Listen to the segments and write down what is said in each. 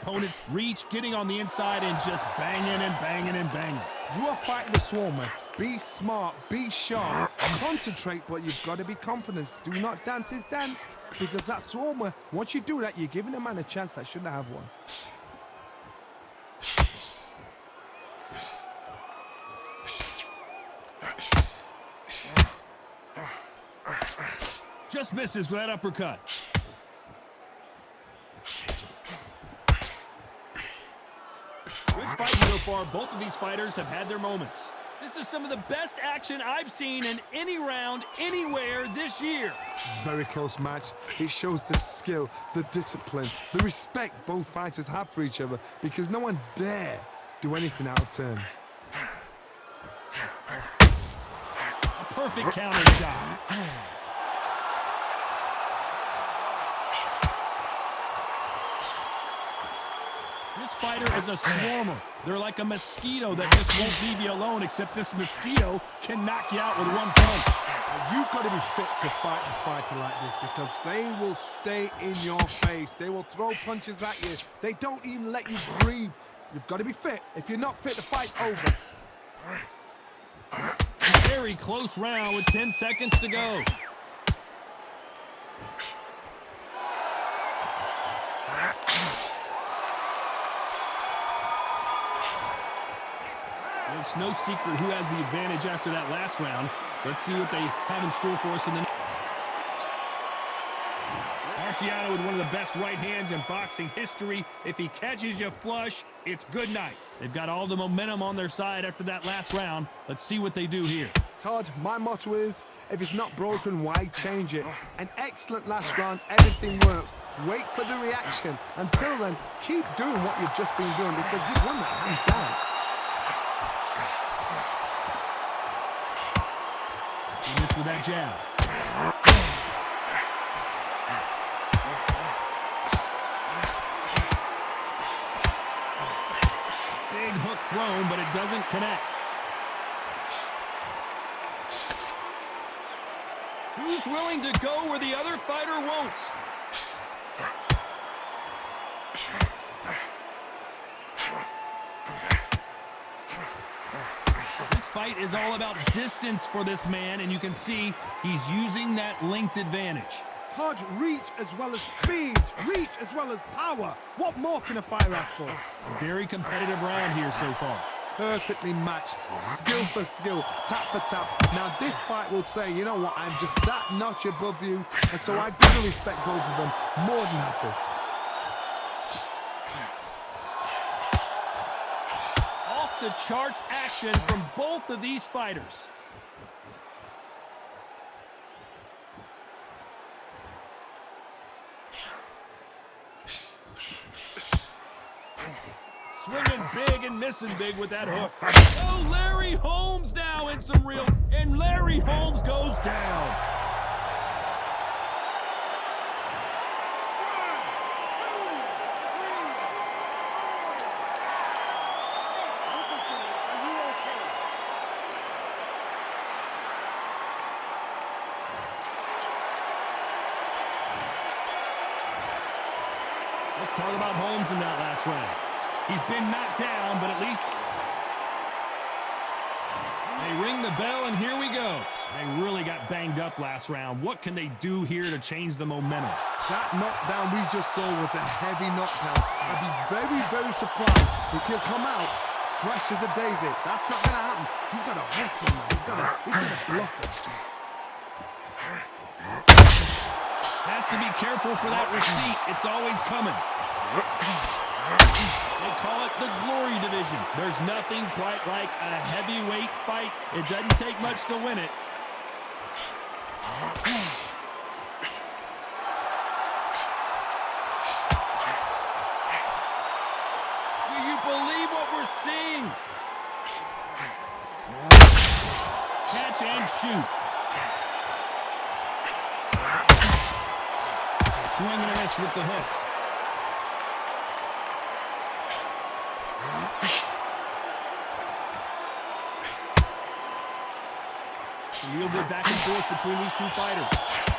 Opponent's reach, getting on the inside and just banging and banging and banging. You are fighting the Swarmer. Be smart, be sharp, concentrate, but you've got to be confident. Do not dance his dance, because that Swarmer, once you do that, you're giving a man a chance that shouldn't have one. Just misses with that uppercut. Good fighting so far. Both of these fighters have had their moments. This is some of the best action I've seen in any round, anywhere this year. Very close match. It shows the skill, the discipline, the respect both fighters have for each other, because no one dare do anything out of turn. A perfect counter shot. This fighter is a swarmer. They're like a mosquito that just won't leave you alone, except this mosquito can knock you out with one punch. You've got to be fit to fight a fighter like this, because they will stay in your face. They will throw punches at you. They don't even let you breathe. You've got to be fit. If you're not fit, the fight's over. Very close round with 10 seconds to go. It's no secret who has the advantage after that last round. Let's see what they have in store for us in the next. Marciano with one of the best right hands in boxing history. If he catches you flush, it's good night. They've got all the momentum on their side after that last round. Let's see what they do here. Todd, my motto is, if it's not broken, why change it? An excellent last round, everything works. Wait for the reaction. Until then, keep doing what you've just been doing, because you've won that hands down. He missed with that jab. Big hook thrown, but it doesn't connect. Who's willing to go where the other fighter won't? This fight is all about distance for this man, and you can see he's using that length advantage. Todd, reach as well as speed, reach as well as power. What more can a fighter ask for? A very competitive round here so far. Perfectly matched, skill for skill, tap for tap. Now this fight will say, you know what, I'm just that notch above you, and so I do respect both of them more than happy. Off the charts action from both of these fighters. Swinging big and missing big with that hook. Oh, Larry Holmes now in some real... And Larry Holmes goes down. Let's talk about Holmes in that last round. He's been knocked down, but at least they ring the bell, and here we go. They really got banged up last round. What can they do here to change the momentum? That knockdown we just saw was a heavy knockdown. I'd be very, very surprised if he'll come out fresh as a daisy. That's not going to happen. He's got to hustle now. He's got to bluff it. Has to be careful for that receipt. It's always coming. They call it the glory division. There's nothing quite like a heavyweight fight. It doesn't take much to win it. Do you believe what we're seeing? Catch and shoot. Swing and a miss with the hook. A little bit back and forth between these two fighters.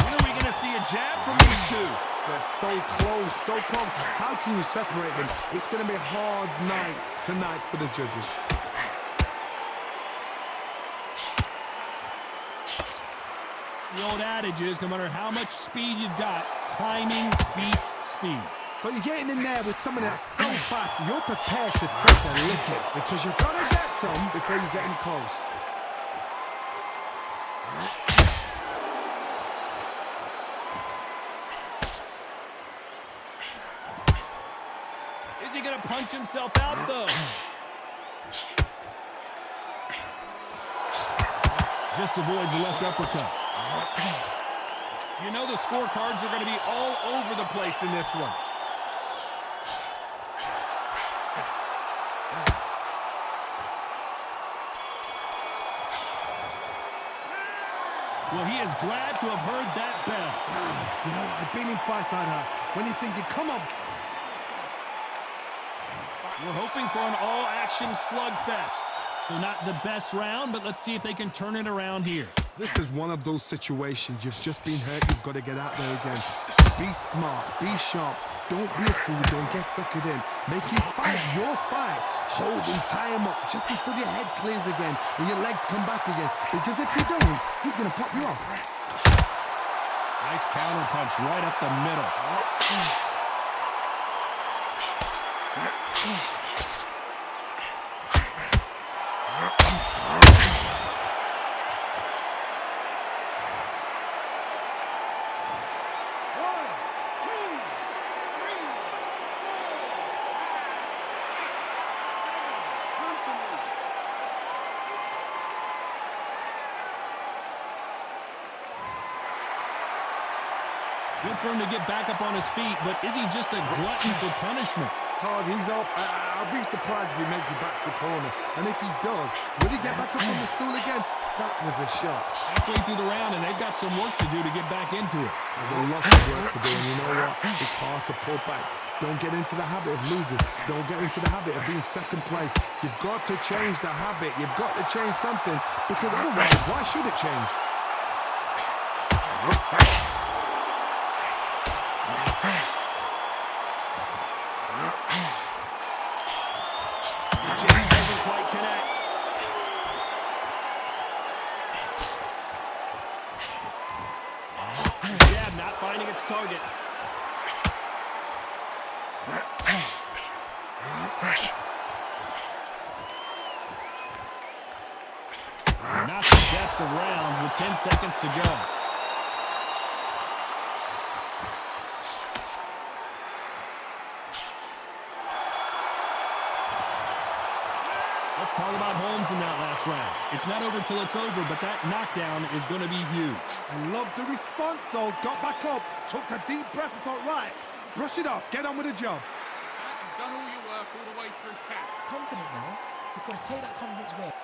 When are we going to see a jab from these two? They're so close, so close. How can you separate them? It's going to be a hard night tonight for the judges. The old adage is, no matter how much speed you've got, timing beats speed. So you're getting in there with someone that's so fast, you're prepared to take a licking because you've got to get some before you get in close. Is he going to punch himself out, though? Just avoids the left uppercut. You know the scorecards are going to be all over the place in this one. Well, he is glad to have heard that bell. You know, I've been in fights like that. When you're thinking, come on. We're hoping for an all-action slugfest. So not the best round, but let's see if they can turn it around here. This is one of those situations. You've just been hurt. You've got to get out there again. Be smart. Be sharp. Don't be a fool. Don't get suckered in. Make you fight your fight. Hold and tie him up just until your head clears again and your legs come back again. Because if you don't, he's going to pop you off. Nice counter punch right up the middle. Good for him to get back up on his feet, but is he just a glutton for punishment? Hard, he's up. I'll be surprised if he makes it back to the corner. And if he does, will he get back up on the stool again? That was a shot. Halfway through the round, and they've got some work to do to get back into it. There's a lot of work to do, and you know what? It's hard to pull back. Don't get into the habit of losing. Don't get into the habit of being second place. You've got to change the habit. You've got to change something, because otherwise, why should it change? Doesn't quite connect. Jab not finding its target. Not the best of rounds with 10 seconds to go. Let's talk about Holmes in that last round. It's not over till it's over, but that knockdown is going to be huge. I love the response, though. Got back up, took a deep breath and thought, right, brush it off, get on with the job. You've done all your work all the way through, Cap. Confident now. You've got to take that confidence with.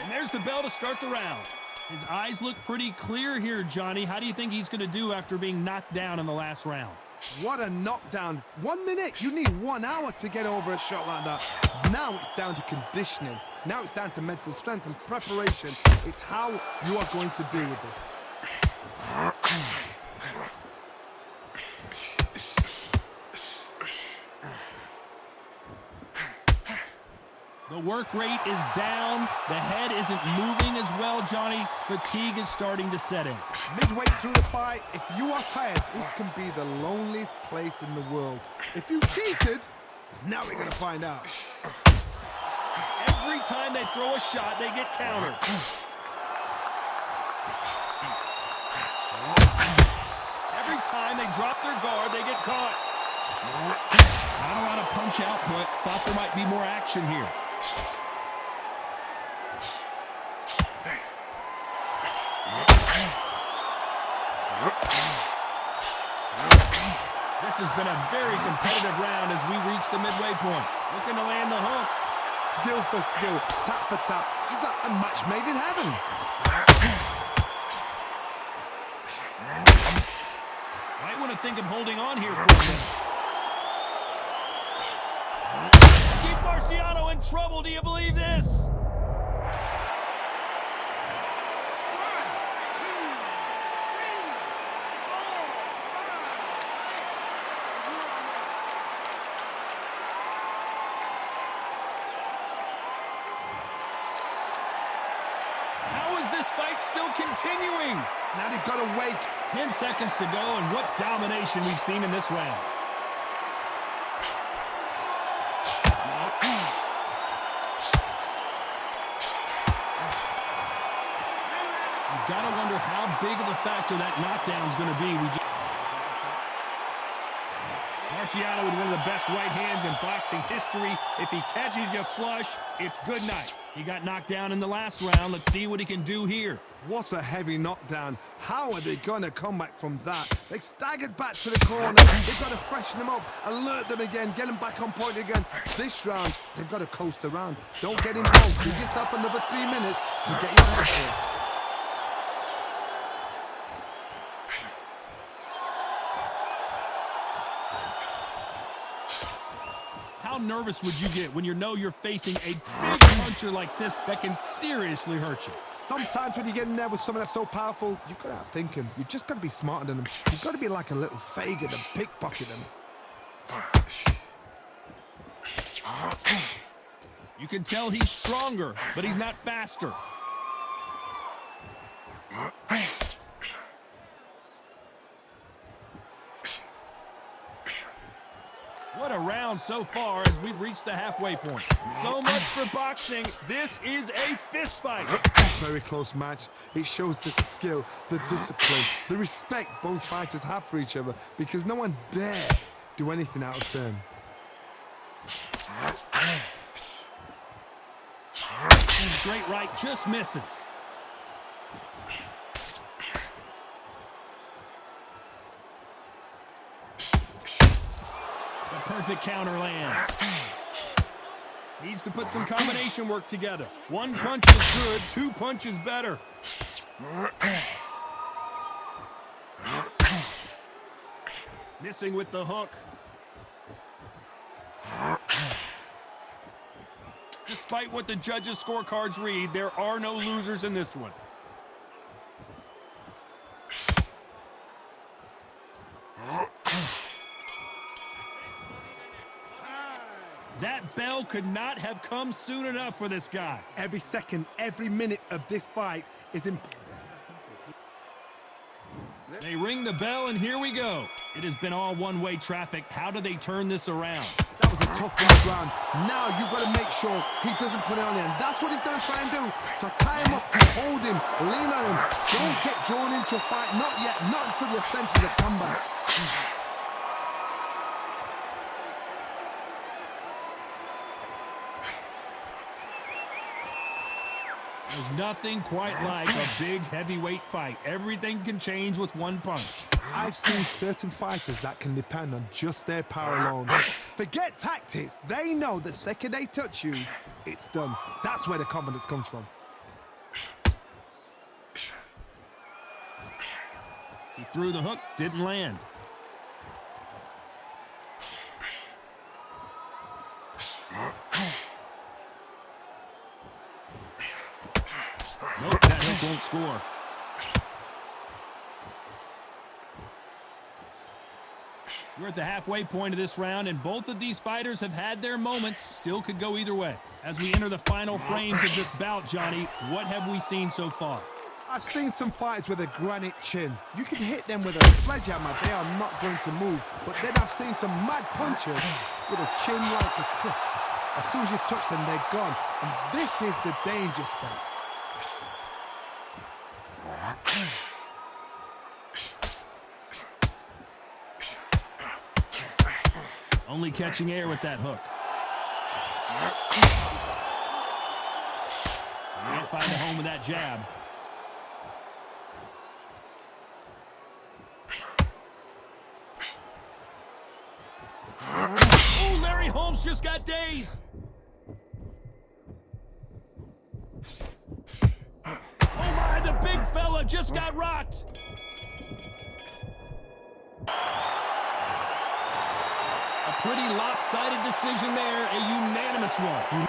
And there's the bell to start the round. His eyes look pretty clear here, Johnny. How do you think he's going to do after being knocked down in the last round? What a knockdown. 1 minute. You need 1 hour to get over a shot like that. Now it's down to conditioning. Now it's down to mental strength and preparation. It's how you are going to deal with this. The work rate is down. The head isn't moving as well, Johnny. Fatigue is starting to set in. Midway through the fight, if you are tired, this can be the loneliest place in the world. If you cheated, now we're going to find out. Every time they throw a shot, they get countered. Every time they drop their guard, they get caught. Not a lot of punch output. Thought there might be more action here. This has been a very competitive round as we reach the midway point. Looking to land the hook. Skill for skill, tap for tap. Just like a match made in heaven. Might want to think of holding on here for a minute. Keep Marciano in trouble. Do you believe this? this fight's still continuing. Now they've got to wait. 10 seconds to go, and what domination we've seen in this round. You've got to wonder how big of a factor that knockdown is going to be. Marciano with one of the best right hands in boxing history. If he catches you flush, it's good night. He got knocked down in the last round. Let's see what he can do here. What a heavy knockdown. How are they going to come back from that? They staggered back to the corner. They've got to freshen them up, alert them again, get them back on point again. This round, they've got to coast around. Don't get involved. Give yourself another 3 minutes to get your head here. How nervous would you get when you know you're facing a big puncher like this that can seriously hurt you? Sometimes when you get in there with someone that's so powerful, you've got to outthink him. You've just got to be smarter than him. You've got to be like a little Fagin and pickpocket him. You can tell he's stronger, but he's not faster. What a round so far as we've reached the halfway point. So much for boxing. This is a fist fight. Very close match. It shows the skill, the discipline, the respect both fighters have for each other because no one dare do anything out of turn. Straight right just misses. Perfect counter lands. Needs to put some combination work together. One punch is good, 2 punches better. Missing with the hook. Despite what the judges' scorecards read, there are no losers in this one. That bell could not have come soon enough for this guy. Every second, every minute of this fight is important. They ring the bell, and here we go. It has been all one-way traffic. How do they turn this around? That was a tough first round. Now you've got to make sure he doesn't put it on him. That's what he's going to try and do. So tie him up, hold him, lean on him. Don't get drawn into a fight. Not yet. Not until your senses have come back. There's nothing quite like a big heavyweight fight. Everything can change with one punch. I've seen certain fighters that can depend on just their power alone. Forget tactics. They know the second they touch you, it's done. That's where the confidence comes from. He threw the hook, didn't land. Nope, that hook won't score. We're at the halfway point of this round, and both of these fighters have had their moments. Still could go either way. As we enter the final frames of this bout, Johnny, what have we seen so far? I've seen some fighters with a granite chin. You can hit them with a sledgehammer, they are not going to move. But then I've seen some mad punchers with a chin like a crisp. As soon as you touch them, they're gone. And this is the danger spot. Only catching air with that hook. Can't find a home with that jab. Oh, Larry Holmes just got dazed. Oh my, the big fella just got rocked. A pretty lopsided decision there, a unanimous one.